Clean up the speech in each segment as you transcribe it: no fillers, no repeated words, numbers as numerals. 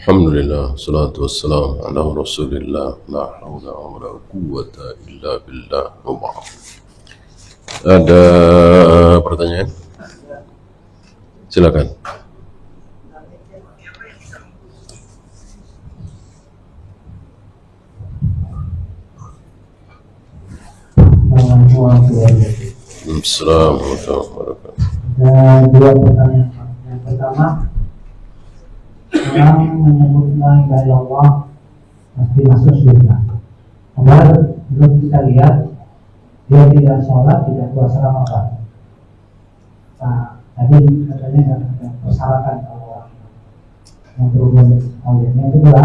Alhamdulillah, salatu wassalam ala rasulillah, la hawla wa la quwwata illa billah. Ada pertanyaan? Silakan. Assalamualaikum warahmatullahi wabarakatuh. Ada dua pertanyaan. Yang pertama, orang menyebut la ilaha illallah pasti masuk surga. Padahal belum kita lihat dia tidak sholat, tidak puasa Ramadan. Nah, tadi katanya nggak ada persyaratan kalau orang yang berhubungan dengan yang kedua,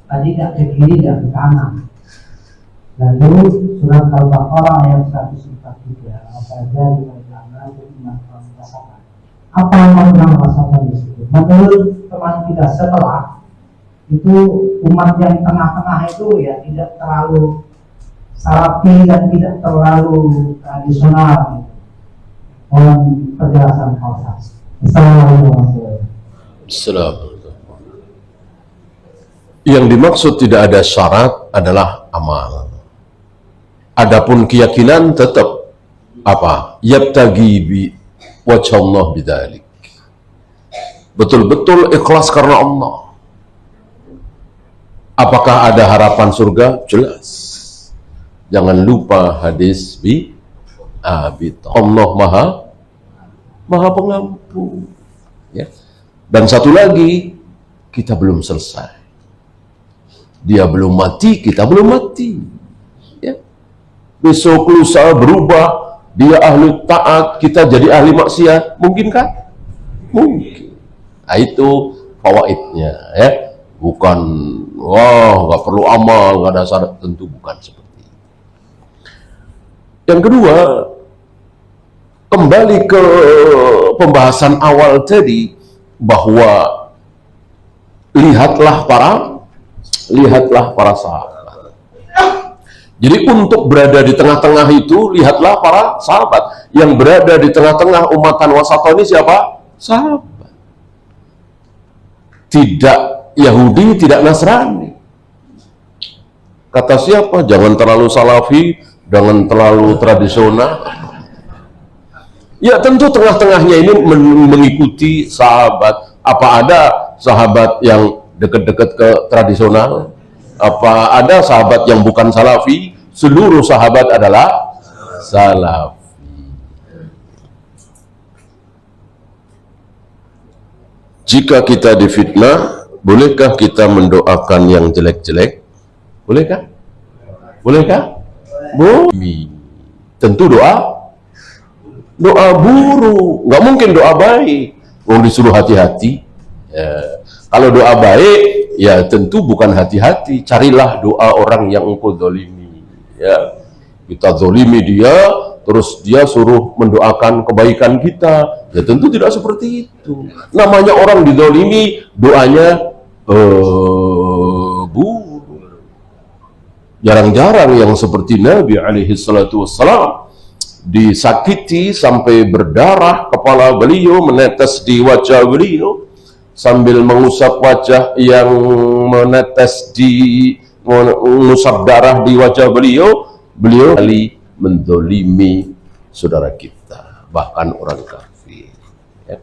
tadi tidak ke kiri dan ke kanan. Lalu surat Al-Baqarah ayat 143, apa aja diperintahkan untuk merasakan. Apa yang mau merasakan di situ? Menurut teman kita setelah itu umat yang tengah-tengah itu ya tidak terlalu salafi dan tidak terlalu tradisional. Mohon penjelasan Ustaz. Assalamualaikum. Assalamualaikum. Yang dimaksud tidak ada syarat adalah amal. Adapun keyakinan tetap apa? Yabtagi bi wajh Allah bidzalik. Betul-betul ikhlas karena Allah. Apakah ada harapan surga? Jelas. Jangan lupa hadis bi Abi Allah Maha Pengampun. Ya. Dan satu lagi, kita belum selesai. Dia belum mati, kita belum mati. Besok lusa berubah, dia ahli taat, kita jadi ahli maksiat, mungkinkah? Mungkin. Nah, itu fawaidnya, ya. Bukan, wah, nggak perlu amal, nggak ada syarat, tentu bukan seperti itu. Yang kedua, kembali ke pembahasan awal tadi, bahwa lihatlah para sahabat. Jadi untuk berada di tengah-tengah itu, lihatlah para sahabat. Yang berada di tengah-tengah umatan wasaton ini siapa? Sahabat. Tidak Yahudi, tidak Nasrani. Kata siapa? Jangan terlalu salafi, jangan terlalu tradisional. Ya tentu tengah-tengahnya ini mengikuti sahabat. Apa ada sahabat yang dekat-dekat ke tradisional? Apa ada sahabat yang bukan salafi? Seluruh sahabat adalah salafi. Jika kita difitnah, bolehkah kita mendoakan yang jelek-jelek? Bolehkah? Bolehkah? Boleh. Tentu doa buruk, nggak mungkin doa baik. Mau disuruh hati-hati. Ya. Kalau doa baik, ya tentu bukan hati-hati. Carilah doa orang yang engkau zalimi. Ya, kita zalimi dia, terus dia suruh mendoakan kebaikan kita. Ya tentu tidak seperti itu. Namanya orang dizalimi, doanya buruk. Jarang-jarang yang seperti Nabi alaihi salatu wassalam disakiti sampai berdarah kepala beliau, menetes di wajah beliau, sambil mengusap wajah yang menetes mengusap darah di wajah beliau kali mendolimi saudara kita, bahkan orang kafir. Ya.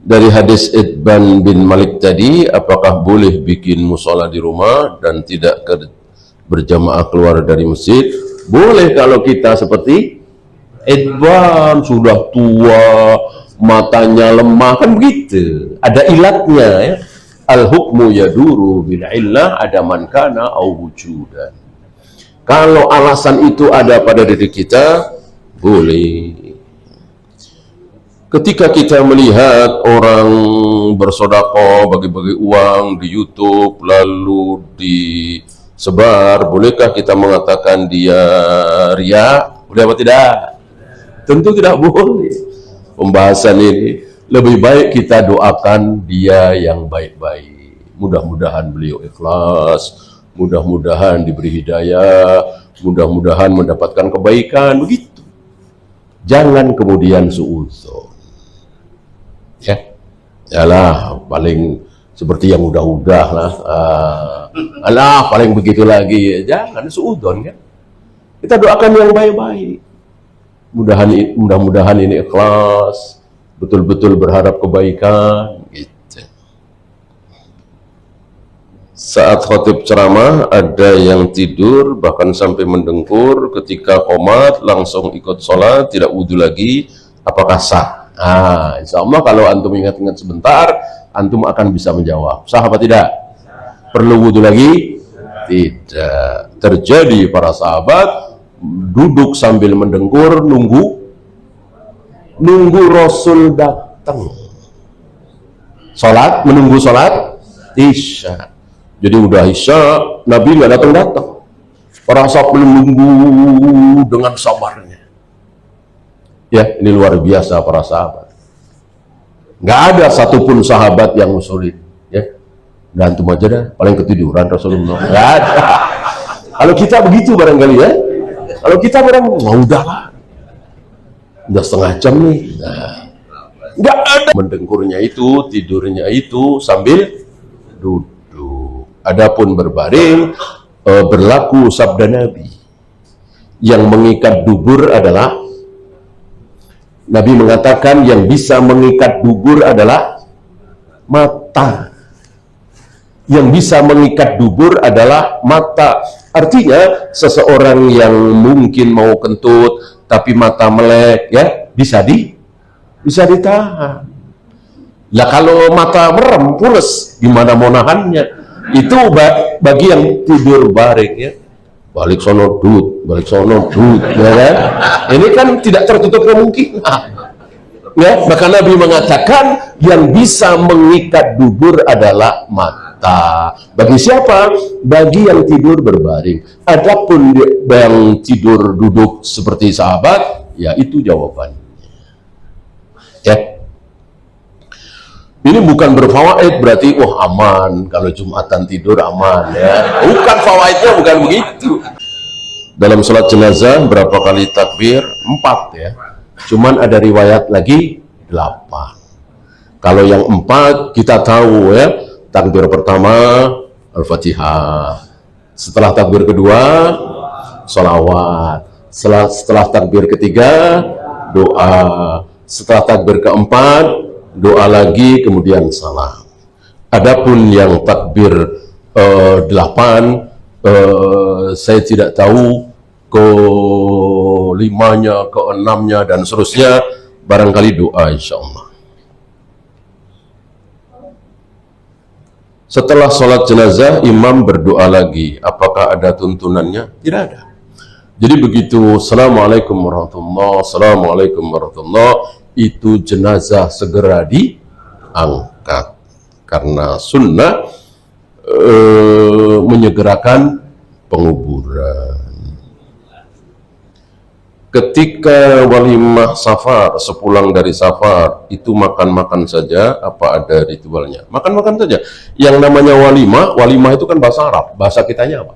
Dari hadis Itban bin Malik tadi, apakah boleh bikin musola di rumah dan tidak berjamaah keluar dari masjid? Boleh kalau kita seperti Itban, sudah tua, matanya lemah, kan begitu. Ada ilatnya, ya. Al-hukmu yaduru bil illah, ada man kana au wujudan. Kalau alasan itu ada pada diri kita, boleh. Ketika kita melihat orang bersedekah, bagi-bagi uang di YouTube lalu disebar, bolehkah kita mengatakan dia riya? Boleh apa tidak? Tentu tidak boleh. Pembahasan ini lebih baik kita doakan dia yang baik-baik. Mudah-mudahan beliau ikhlas, mudah-mudahan diberi hidayah, mudah-mudahan mendapatkan kebaikan, begitu. Jangan kemudian suudzon. Ya. Yalah, paling seperti yang udah-udah lah. Alah, paling begitu lagi. Jangan suudon kan. Kita doakan yang baik-baik. Mudah-mudahan ini ikhlas, betul-betul berharap kebaikan. Gitu. Saat khotib ceramah, ada yang tidur bahkan sampai mendengkur. Ketika qomat langsung ikut sholat, tidak wudhu lagi. Apakah sah? Insya Allah kalau antum ingat-ingat sebentar, antum akan bisa menjawab. Sah apa tidak? Perlu wudhu lagi? Tidak. Terjadi para sahabat duduk sambil mendengkur, nunggu Rasul datang. Sholat, menunggu sholat Isya. Jadi udah Isya, Nabi nggak datang. Para sahabat menunggu dengan sabarnya. Ya, ini luar biasa para sahabat. Nggak ada satupun sahabat yang sulit. Ya, dan antum aja dah, paling ketiduran Rasulullah. Nggak ada. Kalau kita begitu barangkali ya. Kalau kita barang, udahlah. Udah setengah jam nih. Nah, nggak ada. Mendengkurnya itu, tidurnya itu sambil duduk. Adapun berbaring, berlaku sabda Nabi. Yang mengikat dubur adalah, Nabi mengatakan yang bisa mengikat dubur adalah mata. Yang bisa mengikat dubur adalah mata. Artinya seseorang yang mungkin mau kentut tapi mata melek, ya bisa ditahan. Lah kalau mata merem pules, gimana mau nahannya? Itu bagi yang tidur baring, ya. Balik sono dud, ya kan? Ini kan tidak tertutup kemungkinan. Ya, maka Nabi mengatakan yang bisa mengikat dubur adalah mata. Bagi siapa? Bagi yang tidur berbaring. Adapun yang tidur duduk seperti sahabat, ya itu jawabannya. Ya. Ini bukan berfawaid berarti wah aman kalau Jumatan tidur aman, ya. Bukan, fawaidnya bukan begitu. Dalam sholat jenazah berapa kali takbir? 4 ya. Cuman ada riwayat lagi 8. Kalau yang 4 kita tahu ya, takbir pertama Al-Fatihah, setelah takbir kedua sholawat, setelah takbir ketiga doa, setelah takbir keempat doa lagi, kemudian salam. Adapun yang takbir 8, saya tidak tahu ke 5-nya, ke 6-nya dan seterusnya, barangkali doa insya Allah. Setelah sholat jenazah, imam berdoa lagi. Apakah ada tuntunannya? Tidak ada. Jadi begitu, Assalamualaikum warahmatullahi wabarakatuh, Assalamualaikum warahmatullahi wabarakatuh, itu jenazah segera diangkat. Karena sunnah menyegerakan penguburan. Ketika walimah safar, sepulang dari safar, itu makan-makan saja, apa ada ritualnya? Makan-makan saja. Yang namanya walimah itu kan bahasa Arab, bahasa kitanya apa?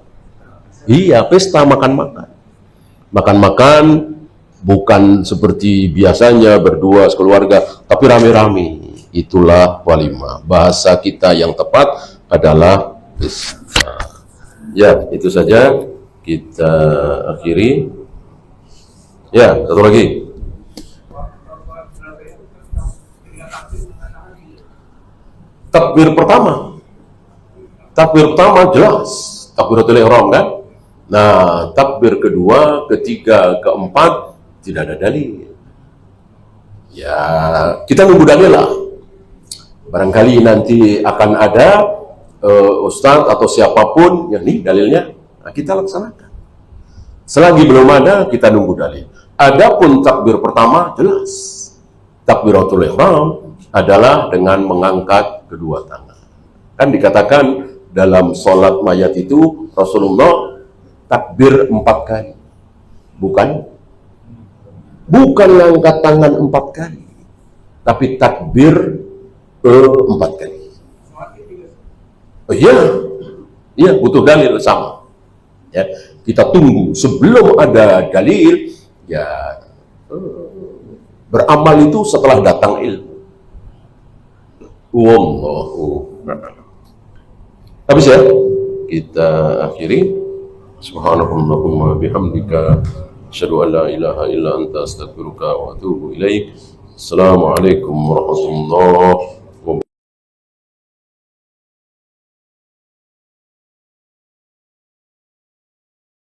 Iya, pesta makan-makan. Makan-makan bukan seperti biasanya berdua sekeluarga, tapi rame-rame. Itulah walimah. Bahasa kita yang tepat adalah pesta. Ya, itu saja kita akhiri. Ya, satu lagi. Takbir pertama jelas takbiratul ihram kan. Nah, takbir kedua, ketiga, keempat tidak ada dalil. Ya, kita nunggu dalil lah. Barangkali nanti akan ada ustadz atau siapapun yang nih dalilnya, nah, kita laksanakan. Selagi belum ada, kita nunggu dalil. Adapun takbir pertama jelas, takbiratul ihram adalah dengan mengangkat kedua tangan. Kan dikatakan dalam sholat mayat itu Rasulullah takbir 4 kali, bukan angkat tangan 4 kali, tapi takbir 4 kali. Oh iya, butuh dalil sama. Ya, kita tunggu sebelum ada dalil. Ya, beramal itu setelah datang ilmu. Wallahu a'lam. Habis ya? Kita akhiri. Subhanakallahumma bihamdika asyhadu an la ilaha illa anta astaghfiruka wa atubu ilaik. Assalamualaikum warahmatullahi